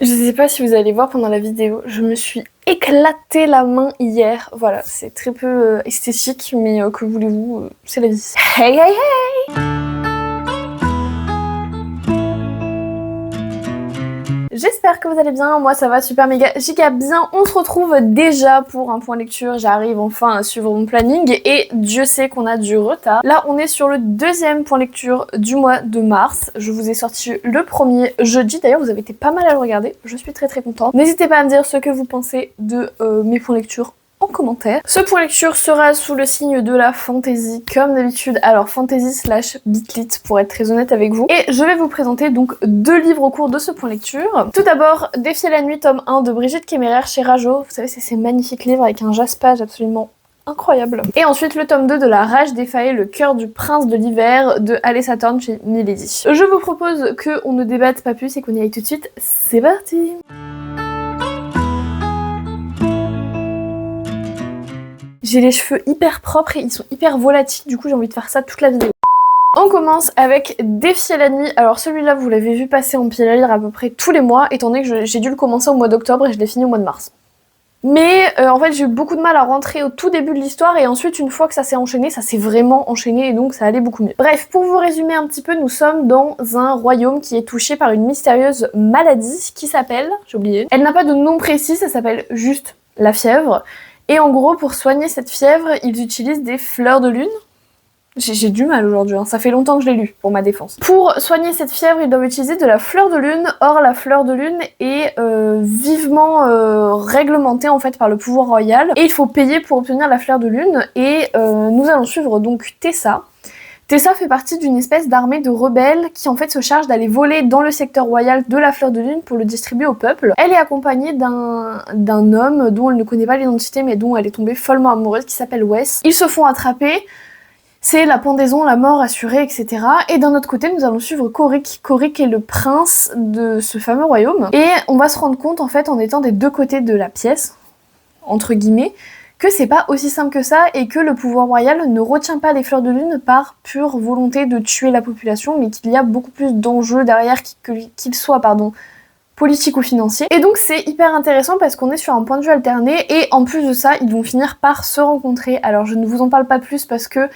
Je sais pas si vous allez voir pendant la vidéo, je me suis éclaté la main hier. Voilà, c'est très peu esthétique, mais que voulez-vous, c'est la vie. Hey hey hey! J'espère que vous allez bien, moi ça va super méga giga bien. On se retrouve déjà pour un point lecture, j'arrive enfin à suivre mon planning et Dieu sait qu'on a du retard. Là on est sur le deuxième point lecture du mois de mars. Je vous ai sorti le premier jeudi, d'ailleurs vous avez été pas mal à le regarder, je suis très contente. N'hésitez pas à me dire ce que vous pensez de mes points lecture en commentaire. Ce point lecture sera sous le signe de la fantasy comme d'habitude, alors fantasy slash bitlit pour être très honnête avec vous. Et je vais vous présenter donc deux livres au cours de ce point lecture. Tout d'abord, Défier la nuit tome 1 de Brigitte Kéméraire chez Rajo. Vous savez c'est ces magnifiques livres avec un jaspage absolument incroyable. Et ensuite le tome 2 de La Rage défaillée, le cœur du prince de l'hiver de Alessa Thorne chez Milady. Je vous propose qu'on ne débatte pas plus et qu'on y aille tout de suite. C'est parti! J'ai les cheveux hyper propres et ils sont hyper volatiles, du coup j'ai envie de faire ça toute la vidéo. On commence avec Défier la nuit. Alors celui-là vous l'avez vu passer en pile à lire à peu près tous les mois, étant donné que j'ai dû le commencer au mois d'octobre et je l'ai fini au mois de mars. Mais en fait j'ai eu beaucoup de mal à rentrer au tout début de l'histoire et ensuite une fois que ça s'est enchaîné, ça s'est vraiment enchaîné et donc ça allait beaucoup mieux. Bref, pour vous résumer un petit peu, nous sommes dans un royaume qui est touché par une mystérieuse maladie qui s'appelle, j'ai oublié, elle n'a pas de nom précis, ça s'appelle juste la fièvre. Et en gros, pour soigner cette fièvre, ils utilisent des fleurs de lune. J'ai du mal aujourd'hui, hein. Ça fait longtemps que je l'ai lu, pour ma défense. Pour soigner cette fièvre, ils doivent utiliser de la fleur de lune. Or, la fleur de lune est vivement réglementée en fait par le pouvoir royal. Et il faut payer pour obtenir la fleur de lune. Et nous allons suivre donc Tessa. Tessa fait partie d'une espèce d'armée de rebelles qui en fait se charge d'aller voler dans le secteur royal de la fleur de lune pour le distribuer au peuple. Elle est accompagnée d'un homme dont elle ne connaît pas l'identité mais dont elle est tombée follement amoureuse qui s'appelle Wes. Ils se font attraper, c'est la pendaison, la mort assurée, etc. Et d'un autre côté nous allons suivre Korik. Korik est le prince de ce fameux royaume. Et on va se rendre compte en fait en étant des deux côtés de la pièce, entre guillemets, que c'est pas aussi simple que ça et que le pouvoir royal ne retient pas les fleurs de lune par pure volonté de tuer la population, mais qu'il y a beaucoup plus d'enjeux derrière qu'ils soient politiques ou financiers. Et donc c'est hyper intéressant parce qu'on est sur un point de vue alterné et en plus de ça, ils vont finir par se rencontrer. Alors je ne vous en parle pas plus parce que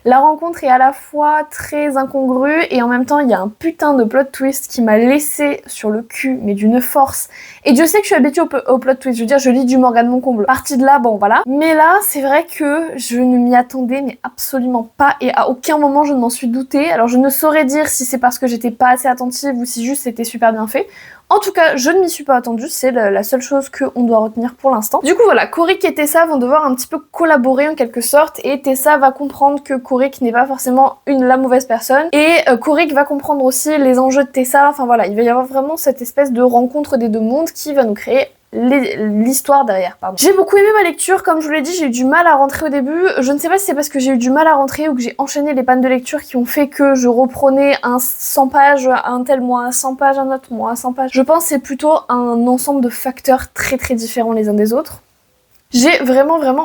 la rencontre est à la fois très incongrue et en même temps il y a un putain de plot twist qui m'a laissé sur le cul, mais d'une force. Et Dieu sait que je suis habituée au plot twist, je veux dire je lis du Morgane Moncomble. Partie de là, bon voilà. Mais là c'est vrai que je ne m'y attendais mais absolument pas et à aucun moment je ne m'en suis doutée. Alors je ne saurais dire si c'est parce que j'étais pas assez attentive ou si juste c'était super bien fait. En tout cas, je ne m'y suis pas attendue, c'est la seule chose qu'on doit retenir pour l'instant. Du coup voilà, Korik et Tessa vont devoir un petit peu collaborer en quelque sorte et Tessa va comprendre que Korik n'est pas forcément la mauvaise personne et Korik va comprendre aussi les enjeux de Tessa, enfin voilà, il va y avoir vraiment cette espèce de rencontre des deux mondes qui va nous créer l'histoire derrière, pardon. J'ai beaucoup aimé ma lecture, comme je vous l'ai dit, j'ai eu du mal à rentrer au début. Je ne sais pas si c'est parce que j'ai eu du mal à rentrer ou que j'ai enchaîné les pannes de lecture qui ont fait que je reprenais un 100 pages, un tel mois, 100 pages, un autre mois, 100 pages. Je pense que c'est plutôt un ensemble de facteurs très différents les uns des autres. J'ai vraiment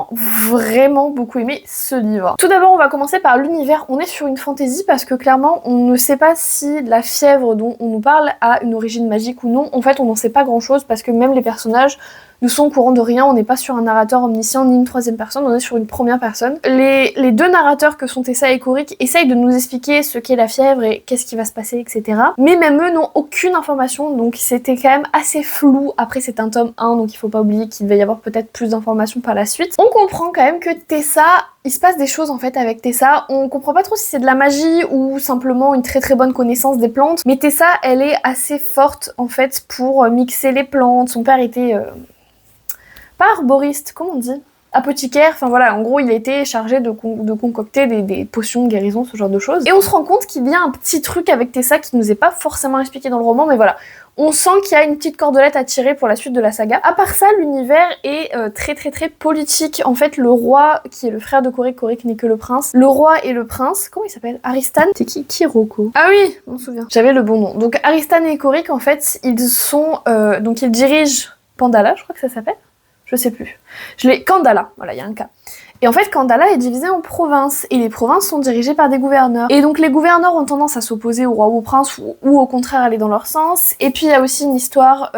beaucoup aimé ce livre. Tout d'abord, on va commencer par l'univers. On est sur une fantasy parce que clairement, on ne sait pas si la fièvre dont on nous parle a une origine magique ou non. En fait, on n'en sait pas grand-chose parce que même les personnages ne sont au courant de rien. On n'est pas sur un narrateur omniscient ni une troisième personne, on est sur une première personne. Les deux narrateurs que sont Tessa et Korik essayent de nous expliquer ce qu'est la fièvre et qu'est-ce qui va se passer, etc. Mais même eux n'ont aucune information, donc c'était quand même assez flou. Après, c'est un tome 1, donc il faut pas oublier qu'il va y avoir peut-être plus d'informations par la suite. On comprend quand même que Tessa, il se passe des choses en fait avec Tessa. On comprend pas trop si c'est de la magie ou simplement une très bonne connaissance des plantes. Mais Tessa, elle est assez forte en fait pour mixer les plantes. Son père était... pas arboriste, comment on dit? Apothicaire, enfin voilà, en gros il a été chargé de concocter des potions de guérison, ce genre de choses. Et on se rend compte qu'il y a un petit truc avec Tessa qui nous est pas forcément expliqué dans le roman, mais voilà. On sent qu'il y a une petite cordelette à tirer pour la suite de la saga. À part ça, l'univers est très politique. En fait, le roi, qui est le frère de Korik, Korik n'est que le prince. Le roi et le prince, comment il s'appelle? Aristan? C'est qui? Kiroko. Ah oui, je m'en souviens. J'avais le bon nom. Donc Aristan et Korik, en fait, ils sont... donc ils dirigent Pandala, je crois que ça s'appelle. Je sais plus. Kandala, voilà, il y a un K. Et en fait, Kandala est divisé en provinces, et les provinces sont dirigées par des gouverneurs. Et donc les gouverneurs ont tendance à s'opposer au roi ou au prince, ou au contraire aller dans leur sens. Et puis il y a aussi une histoire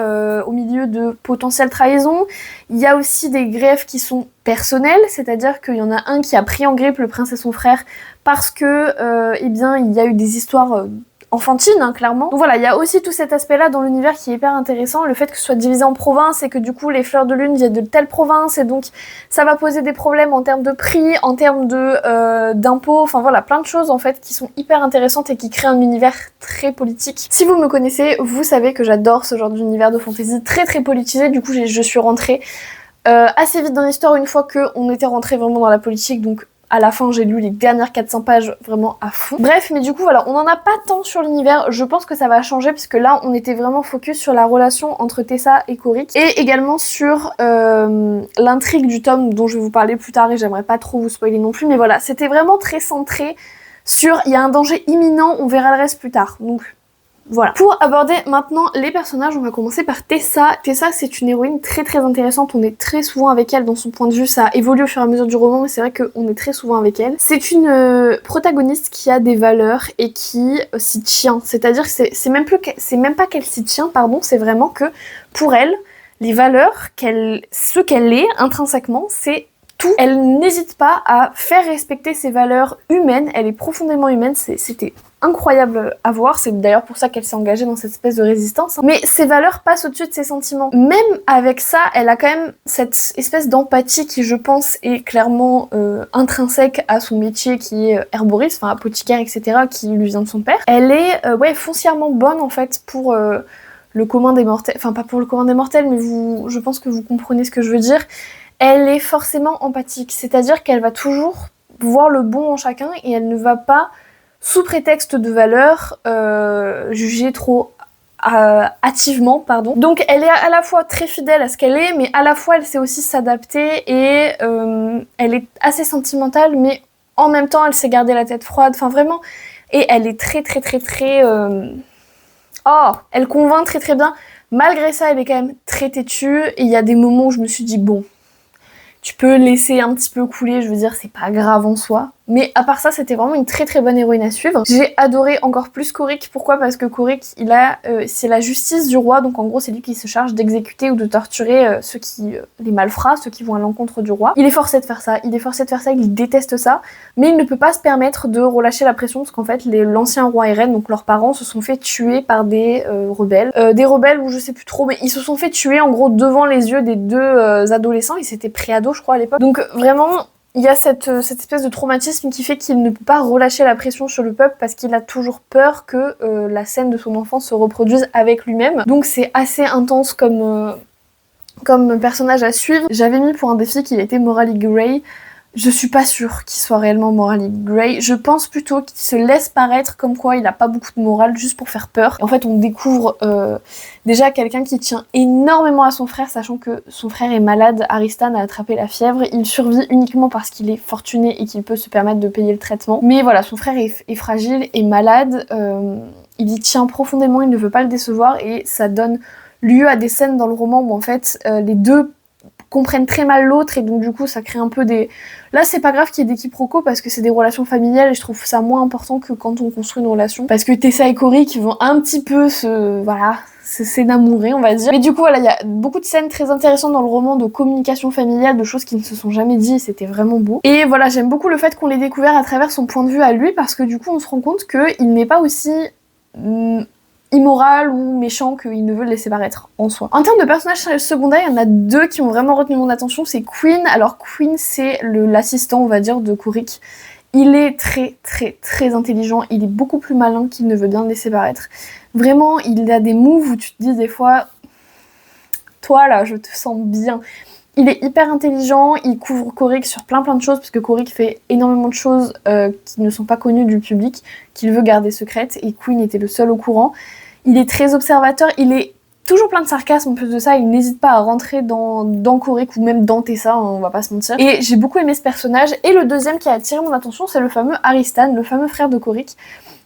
au milieu de potentielles trahisons. Il y a aussi des greffes qui sont personnelles, c'est-à-dire qu'il y en a un qui a pris en grippe le prince et son frère parce que, eh bien, il y a eu des histoires enfantine, hein, clairement. Donc voilà, il y a aussi tout cet aspect-là dans l'univers qui est hyper intéressant, le fait que ce soit divisé en provinces et que du coup les fleurs de lune viennent de telle province et donc ça va poser des problèmes en termes de prix, en termes de d'impôts, enfin voilà, plein de choses en fait qui sont hyper intéressantes et qui créent un univers très politique. Si vous me connaissez, vous savez que j'adore ce genre d'univers de fantasy très très politisé, du coup je suis rentrée assez vite dans l'histoire une fois qu'on était rentré vraiment dans la politique, donc à la fin, j'ai lu les dernières 400 pages vraiment à fond. Bref, mais du coup, voilà, on n'en a pas tant sur l'univers. Je pense que ça va changer parce que là, on était vraiment focus sur la relation entre Tessa et Korik. Et également sur l'intrigue du tome dont je vais vous parler plus tard et j'aimerais pas trop vous spoiler non plus. Mais voilà, c'était vraiment très centré sur il y a un danger imminent, on verra le reste plus tard. Donc voilà. Pour aborder maintenant les personnages, on va commencer par Tessa. Tessa, c'est une héroïne très très intéressante, on est très souvent avec elle dans son point de vue, ça évolue au fur et à mesure du roman, mais c'est vrai qu'on est très souvent avec elle. C'est une protagoniste qui a des valeurs et qui s'y tient, c'est-à-dire que c'est même pas qu'elle s'y tient, pardon, c'est vraiment que pour elle, les valeurs, ce qu'elle est intrinsèquement, c'est tout. Elle n'hésite pas à faire respecter ses valeurs humaines, elle est profondément humaine, c'était incroyable à voir, c'est d'ailleurs pour ça qu'elle s'est engagée dans cette espèce de résistance. Mais ses valeurs passent au-dessus de ses sentiments. Même avec ça, elle a quand même cette espèce d'empathie qui, je pense, est clairement intrinsèque à son métier qui est herboriste, enfin apothicaire, etc., qui lui vient de son père. Elle est foncièrement bonne en fait pour le commun des mortels, enfin pas pour le commun des mortels, mais je pense que vous comprenez ce que je veux dire. Elle est forcément empathique, c'est-à-dire qu'elle va toujours voir le bon en chacun et elle ne va pas sous prétexte de valeur, jugée trop hâtivement, pardon. Donc elle est à la fois très fidèle à ce qu'elle est, mais à la fois elle sait aussi s'adapter et elle est assez sentimentale, mais en même temps elle sait garder la tête froide, enfin vraiment, et elle est très elle convainc très très bien. Malgré ça, elle est quand même très têtue, et il y a des moments où je me suis dit bon, tu peux laisser un petit peu couler, je veux dire, c'est pas grave en soi. Mais à part ça, c'était vraiment une très très bonne héroïne à suivre. J'ai adoré encore plus Korik. Pourquoi ? Parce que Korik, c'est la justice du roi, donc en gros c'est lui qui se charge d'exécuter ou de torturer ceux qui, les malfrats, ceux qui vont à l'encontre du roi. Il est forcé de faire ça, il déteste ça, mais il ne peut pas se permettre de relâcher la pression parce qu'en fait l'ancien roi et reine, donc leurs parents, se sont fait tuer par des rebelles. Des rebelles ou je sais plus trop, mais ils se sont fait tuer en gros devant les yeux des deux adolescents, ils étaient pré-ados je crois à l'époque. Donc vraiment, il y a cette espèce de traumatisme qui fait qu'il ne peut pas relâcher la pression sur le peuple parce qu'il a toujours peur que la scène de son enfance se reproduise avec lui-même. Donc c'est assez intense comme personnage à suivre. J'avais mis pour un défi qu'il était morally grey. Je suis pas sûre qu'il soit réellement morally grey. Je pense plutôt qu'il se laisse paraître comme quoi il a pas beaucoup de morale juste pour faire peur. En fait, on découvre déjà quelqu'un qui tient énormément à son frère, sachant que son frère est malade. Aristan a attrapé la fièvre. Il survit uniquement parce qu'il est fortuné et qu'il peut se permettre de payer le traitement. Mais voilà, son frère est fragile, est malade. Il y tient profondément, il ne veut pas le décevoir et ça donne lieu à des scènes dans le roman où en fait les deux comprennent très mal l'autre et donc du coup ça crée un peu des... Là c'est pas grave qu'il y ait des quiproquos parce que c'est des relations familiales et je trouve ça moins important que quand on construit une relation. Parce que Tessa et Korik vont un petit peu s'enamourer on va dire. Mais du coup voilà, il y a beaucoup de scènes très intéressantes dans le roman de communication familiale, de choses qui ne se sont jamais dites et c'était vraiment beau. Et voilà, j'aime beaucoup le fait qu'on l'ait découvert à travers son point de vue à lui parce que du coup on se rend compte qu'il n'est pas aussi... immoral ou méchant qu'il ne veut le laisser paraître en soi. En termes de personnages secondaires, il y en a deux qui ont vraiment retenu mon attention, c'est Queen. Alors Queen, c'est l'assistant, on va dire, de Korik. Il est très intelligent, il est beaucoup plus malin qu'il ne veut bien le laisser paraître. Vraiment, il a des moves où tu te dis des fois, toi là, je te sens bien. Il est hyper intelligent, il couvre Korik sur plein de choses, parce que Korik fait énormément de choses qui ne sont pas connues du public, qu'il veut garder secrètes, et Queen était le seul au courant. Il est très observateur, il est toujours plein de sarcasme en plus de ça, il n'hésite pas à rentrer dans Korik ou même dans Tessa, on va pas se mentir. Et j'ai beaucoup aimé ce personnage, et le deuxième qui a attiré mon attention, c'est le fameux Aristan, le fameux frère de Korik.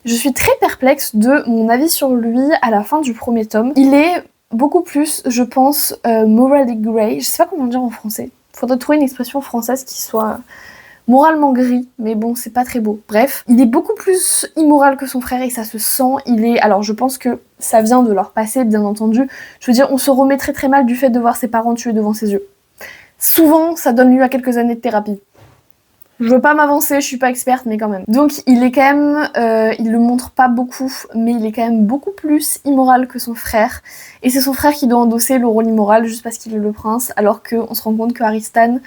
Je suis très perplexe de mon avis sur lui à la fin du premier tome. Il est beaucoup plus, je pense, morally grey. Je sais pas comment dire en français. Faudrait trouver une expression française qui soit moralement gris, mais bon, c'est pas très beau. Bref, il est beaucoup plus immoral que son frère et ça se sent. Alors je pense que ça vient de leur passé, bien entendu. Je veux dire, on se remet très très mal du fait de voir ses parents tués devant ses yeux. Souvent, ça donne lieu à quelques années de thérapie. Je veux pas m'avancer, je suis pas experte, mais quand même. Donc il est quand même, il le montre pas beaucoup, mais il est quand même beaucoup plus immoral que son frère. Et c'est son frère qui doit endosser le rôle immoral juste parce qu'il est le prince, alors qu'on se rend compte que Aristan,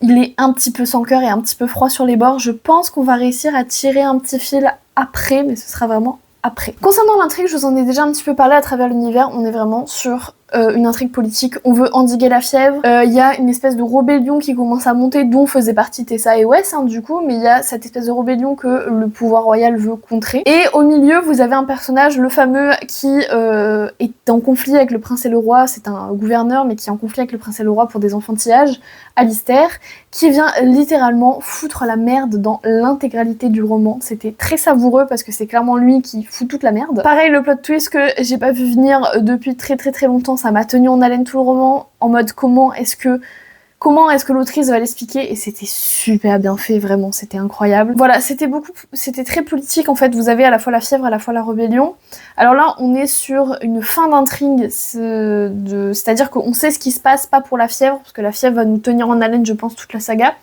il est un petit peu sans cœur et un petit peu froid sur les bords. Je pense qu'on va réussir à tirer un petit fil après, mais ce sera vraiment après. Concernant l'intrigue, je vous en ai déjà un petit peu parlé à travers l'univers, on est vraiment sur une intrigue politique, on veut endiguer la fièvre, il y a une espèce de rébellion qui commence à monter, dont faisait partie Tessa et Wes, hein, du coup, mais il y a cette espèce de rébellion que le pouvoir royal veut contrer. Et au milieu, vous avez un personnage, le fameux, qui est en conflit avec le prince et le roi, c'est un gouverneur, mais qui est en conflit avec le prince et le roi pour des enfantillages, Alistair, qui vient littéralement foutre la merde dans l'intégralité du roman. C'était très savoureux parce que c'est clairement lui qui fout toute la merde. Pareil, le plot twist que j'ai pas vu venir depuis très longtemps, ça m'a tenu en haleine tout le roman, en mode comment est-ce que l'autrice va l'expliquer, et c'était super bien fait, vraiment, c'était incroyable. Voilà, c'était très politique en fait, vous avez à la fois la fièvre, à la fois la rébellion. Alors là, on est sur une fin d'intrigue, c'est-à-dire qu'on sait ce qui se passe, pas pour la fièvre, parce que la fièvre va nous tenir en haleine, je pense, toute la saga.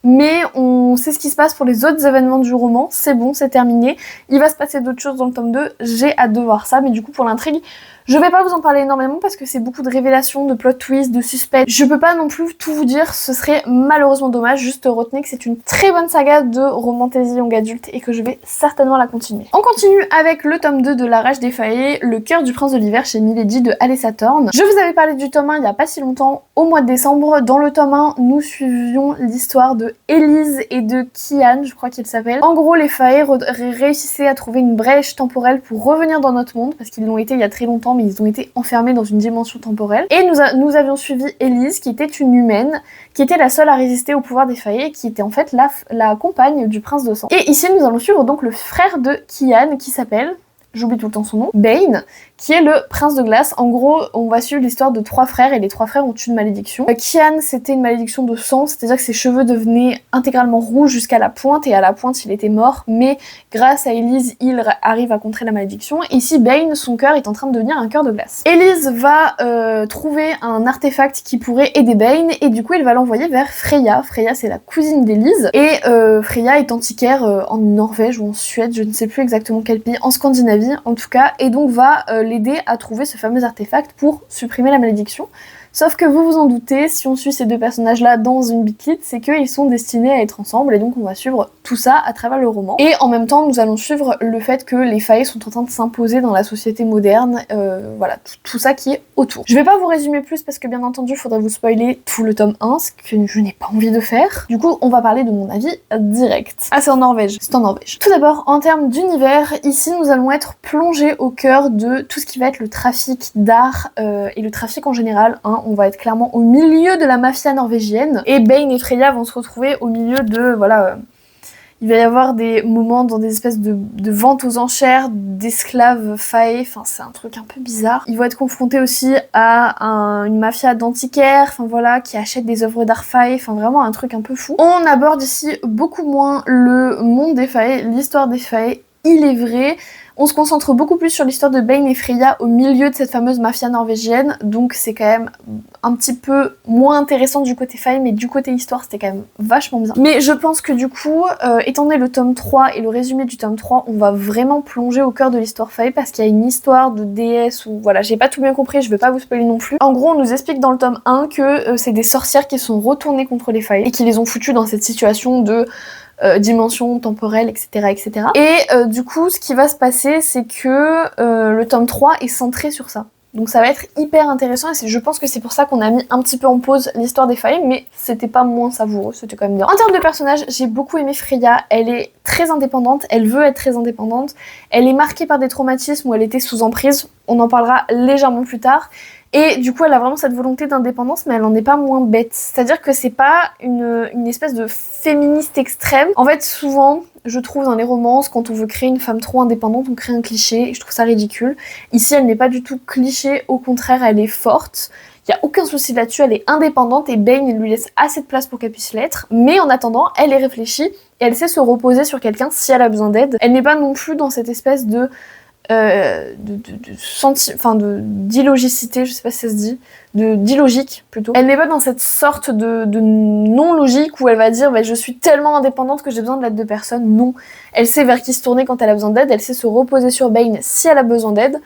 Mais on sait ce qui se passe pour les autres événements du roman, c'est bon, c'est terminé. Il va se passer d'autres choses dans le tome 2, j'ai hâte de voir ça, mais du coup pour l'intrigue, je vais pas vous en parler énormément parce que c'est beaucoup de révélations, de plot twists, de suspense. Je peux pas non plus tout vous dire, ce serait malheureusement dommage, juste retenez que c'est une très bonne saga de romantasy young adulte et que je vais certainement la continuer. On continue avec le tome 2 de La Rage des Fae, Le cœur du prince de l'hiver chez Milady de Alessa Thorne. Je vous avais parlé du tome 1 il y a pas si longtemps, au mois de décembre. Dans le tome 1, nous suivions l'histoire de Elise et de Kian, je crois qu'il s'appelle. En gros, les Fae réussissaient à trouver une brèche temporelle pour revenir dans notre monde, parce qu'ils l'ont été il y a très longtemps, mais ils ont été enfermés dans une dimension temporelle. Et nous avions suivi Elise, qui était une humaine, qui était la seule à résister au pouvoir des Fae, qui était en fait la compagne du prince de sang. Et ici, nous allons suivre donc le frère de Kian, qui s'appelle, j'oublie tout le temps son nom, Bane, qui est le prince de glace. En gros, on va suivre l'histoire de 3 frères et les 3 frères ont une malédiction. Kian, c'était une malédiction de sang, c'est-à-dire que ses cheveux devenaient intégralement rouges jusqu'à la pointe et à la pointe il était mort, mais grâce à Elise, il arrive à contrer la malédiction. Ici, Bane, son cœur est en train de devenir un cœur de glace. Elise va trouver un artefact qui pourrait aider Bane et du coup, il va l'envoyer vers Freya. Freya, c'est la cousine d'Elise et Freya est antiquaire en Norvège ou en Suède, je ne sais plus exactement quel pays, en Scandinavie en tout cas, et donc va l'aider à trouver ce fameux artefact pour supprimer la malédiction. Sauf que vous vous en doutez, si on suit ces deux personnages-là dans une bitlit, c'est qu'ils sont destinés à être ensemble et donc on va suivre tout ça à travers le roman. Et en même temps, nous allons suivre le fait que les Fae sont en train de s'imposer dans la société moderne, voilà, tout ça qui est autour. Je vais pas vous résumer plus parce que bien entendu, il faudrait vous spoiler tout le tome 1, ce que je n'ai pas envie de faire. Du coup, on va parler de mon avis direct. Ah, c'est en Norvège. C'est en Norvège. Tout d'abord, en termes d'univers, ici nous allons être plongés au cœur de tout ce qui va être le trafic d'art et le trafic en général, hein. On va être clairement au milieu de la mafia norvégienne et Bane et Freya vont se retrouver au milieu de, voilà, il va y avoir des moments dans des espèces de ventes aux enchères d'esclaves Fae, enfin c'est un truc un peu bizarre. Ils vont être confrontés aussi à une mafia d'antiquaires, enfin voilà, qui achète des œuvres d'art Fae, enfin vraiment un truc un peu fou. On aborde ici beaucoup moins le monde des Fae, l'histoire des Fae, il est vrai. On se concentre beaucoup plus sur l'histoire de Bane et Freya au milieu de cette fameuse mafia norvégienne, donc c'est quand même un petit peu moins intéressant du côté Fae, mais du côté histoire c'était quand même vachement bien. Mais je pense que du coup, étant donné le tome 3 et le résumé du tome 3, on va vraiment plonger au cœur de l'histoire Fae parce qu'il y a une histoire de déesse où, voilà, j'ai pas tout bien compris, je vais pas vous spoiler non plus. En gros, on nous explique dans le tome 1 que c'est des sorcières qui sont retournées contre les Fae et qui les ont foutues dans cette situation de dimension temporelle, etc. Et du coup, ce qui va se passer, c'est que le tome 3 est centré sur ça. Donc ça va être hyper intéressant et je pense que c'est pour ça qu'on a mis un petit peu en pause l'histoire des Fae, mais c'était pas moins savoureux, c'était quand même bien. En termes de personnages, j'ai beaucoup aimé Freya, elle est très indépendante, elle veut être très indépendante, elle est marquée par des traumatismes où elle était sous emprise, on en parlera légèrement plus tard, Et du coup, elle a vraiment cette volonté d'indépendance, mais elle en est pas moins bête. C'est-à-dire que c'est pas une espèce de féministe extrême. En fait, souvent, je trouve dans les romances, quand on veut créer une femme trop indépendante, on crée un cliché, et je trouve ça ridicule. Ici, elle n'est pas du tout cliché, au contraire, elle est forte. Il n'y a aucun souci là-dessus, elle est indépendante et Bane lui laisse assez de place pour qu'elle puisse l'être. Mais en attendant, elle est réfléchie et elle sait se reposer sur quelqu'un si elle a besoin d'aide. Elle n'est pas non plus dans cette espèce d'illogicité, je sais pas si ça se dit, d'illogique plutôt. Elle n'est pas dans cette sorte de non-logique où elle va dire bah, je suis tellement indépendante que j'ai besoin de l'aide de personne. Non. Elle sait vers qui se tourner quand elle a besoin d'aide, elle sait se reposer sur Bane si elle a besoin d'aide.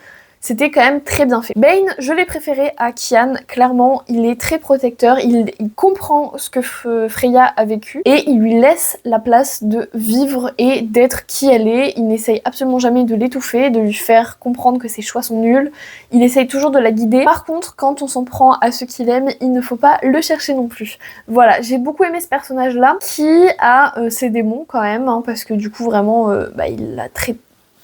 C'était quand même très bien fait. Bane, je l'ai préféré à Kian, clairement, il est très protecteur, il comprend ce que Freya a vécu et il lui laisse la place de vivre et d'être qui elle est. Il n'essaye absolument jamais de l'étouffer, de lui faire comprendre que ses choix sont nuls. Il essaye toujours de la guider. Par contre, quand on s'en prend à ce qu'il aime, il ne faut pas le chercher non plus. Voilà, j'ai beaucoup aimé ce personnage-là qui a ses démons quand même, hein, parce que du coup, vraiment, il l'a très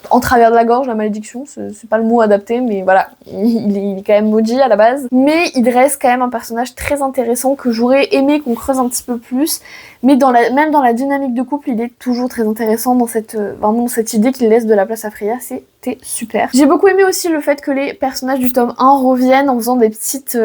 en travers de la gorge, la malédiction, c'est pas le mot adapté, mais voilà, il est quand même maudit à la base. Mais il reste quand même un personnage très intéressant que j'aurais aimé qu'on creuse un petit peu plus. Mais même dans la dynamique de couple, il est toujours très intéressant dans vraiment dans cette idée qu'il laisse de la place à Freya, c'était super. J'ai beaucoup aimé aussi le fait que les personnages du tome 1 reviennent en faisant des petites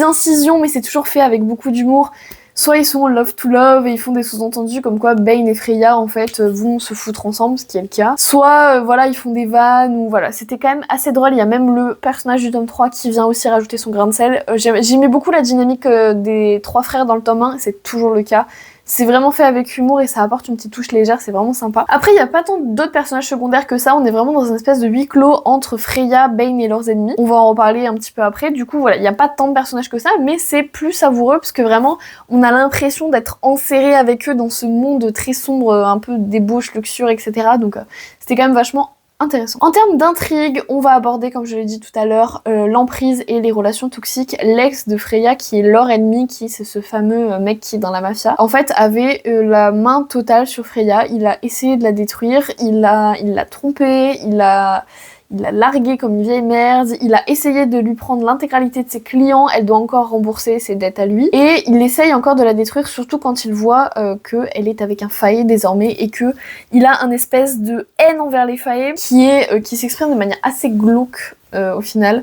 incisions, mais c'est toujours fait avec beaucoup d'humour. Soit ils sont love to love et ils font des sous-entendus comme quoi Bane et Freya en fait vont se foutre ensemble, ce qui est le cas. Soit voilà, ils font des vannes ou voilà, c'était quand même assez drôle. Il y a même le personnage du tome 3 qui vient aussi rajouter son grain de sel. J'aimais beaucoup la dynamique des trois frères dans le tome 1, c'est toujours le cas. C'est vraiment fait avec humour et ça apporte une petite touche légère, c'est vraiment sympa. Après, il n'y a pas tant d'autres personnages secondaires que ça, on est vraiment dans une espèce de huis clos entre Freya, Bane et leurs ennemis. On va en reparler un petit peu après, du coup voilà, il n'y a pas tant de personnages que ça, mais c'est plus savoureux parce que vraiment, on a l'impression d'être enserré avec eux dans ce monde très sombre, un peu débauche, luxure, etc. Donc c'était quand même vachement intéressant. En termes d'intrigue, on va aborder, comme je l'ai dit tout à l'heure, l'emprise et les relations toxiques. L'ex de Freya, qui est leur ennemi, c'est ce fameux mec qui est dans la mafia, en fait avait la main totale sur Freya. Il a essayé de la détruire, il l'a trompée, il l'a larguée comme une vieille merde, il a essayé de lui prendre l'intégralité de ses clients, elle doit encore rembourser ses dettes à lui, et il essaye encore de la détruire, surtout quand il voit qu'elle est avec un faillé désormais, et que il a un espèce de haine envers les faillés qui s'exprime de manière assez glauque au final,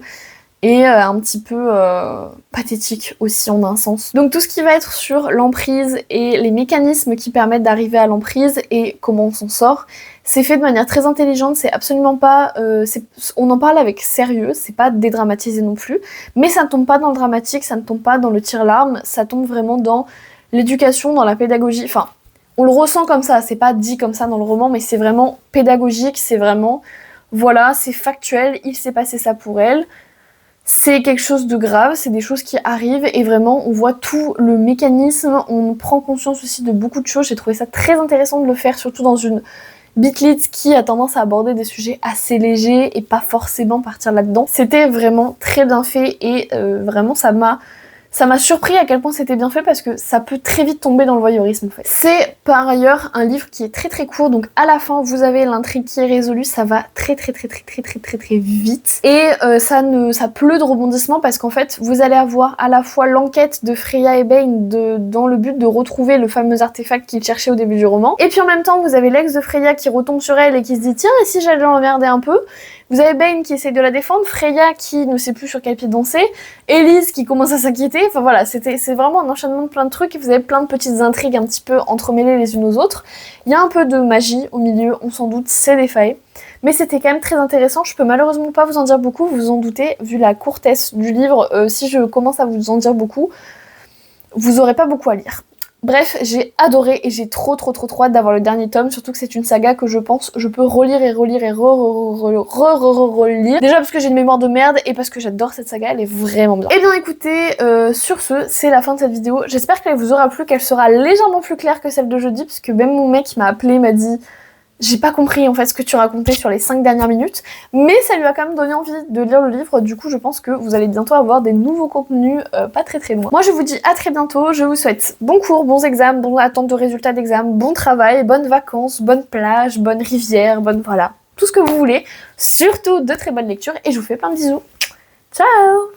et un petit peu pathétique aussi en un sens. Donc tout ce qui va être sur l'emprise et les mécanismes qui permettent d'arriver à l'emprise et comment on s'en sort, c'est fait de manière très intelligente, c'est absolument pas... on en parle avec sérieux, c'est pas dédramatisé non plus, mais ça ne tombe pas dans le dramatique, ça ne tombe pas dans le tire-larme, ça tombe vraiment dans l'éducation, dans la pédagogie, enfin, on le ressent comme ça, c'est pas dit comme ça dans le roman, mais c'est vraiment pédagogique, c'est vraiment, voilà, c'est factuel, il s'est passé ça pour elle, c'est quelque chose de grave, c'est des choses qui arrivent et vraiment on voit tout le mécanisme, on prend conscience aussi de beaucoup de choses, j'ai trouvé ça très intéressant de le faire, surtout dans une Bitlit qui a tendance à aborder des sujets assez légers et pas forcément partir là-dedans. C'était vraiment très bien fait et vraiment ça m'a surpris à quel point c'était bien fait parce que ça peut très vite tomber dans le voyeurisme en fait. C'est par ailleurs un livre qui est très très court, donc à la fin vous avez l'intrigue qui est résolue, ça va très vite et ça pleut de rebondissements parce qu'en fait vous allez avoir à la fois l'enquête de Freya et Bane dans le but de retrouver le fameux artefact qu'ils cherchaient au début du roman, et puis en même temps vous avez l'ex de Freya qui retombe sur elle et qui se dit tiens et si j'allais l'emmerder un peu. Vous avez Bane qui essaye de la défendre, Freya qui ne sait plus sur quel pied danser, Elise qui commence à s'inquiéter, enfin voilà, c'est vraiment un enchaînement de plein de trucs et vous avez plein de petites intrigues un petit peu entremêlées les unes aux autres. Il y a un peu de magie au milieu, on s'en doute, c'est des failles, mais c'était quand même très intéressant, je peux malheureusement pas vous en dire beaucoup, vous vous en doutez, vu la courtesse du livre, si je commence à vous en dire beaucoup, vous aurez pas beaucoup à lire. Bref, j'ai adoré et j'ai trop hâte d'avoir le dernier tome, surtout que c'est une saga que je pense je peux relire et relire et relire. Déjà parce que j'ai une mémoire de merde et parce que j'adore cette saga, elle est vraiment bien. Et bien écoutez, sur ce, c'est la fin de cette vidéo. J'espère qu'elle vous aura plu, qu'elle sera légèrement plus claire que celle de jeudi, parce que même mon mec m'a appelé, m'a dit... J'ai pas compris en fait ce que tu racontais sur les 5 dernières minutes, mais ça lui a quand même donné envie de lire le livre, du coup je pense que vous allez bientôt avoir des nouveaux contenus pas très loin. Moi je vous dis à très bientôt, je vous souhaite bons cours, bons examens, bonne attente de résultats d'examen, bon travail, bonnes vacances, bonne plage, bonne rivière, voilà, tout ce que vous voulez, surtout de très bonnes lectures et je vous fais plein de bisous. Ciao!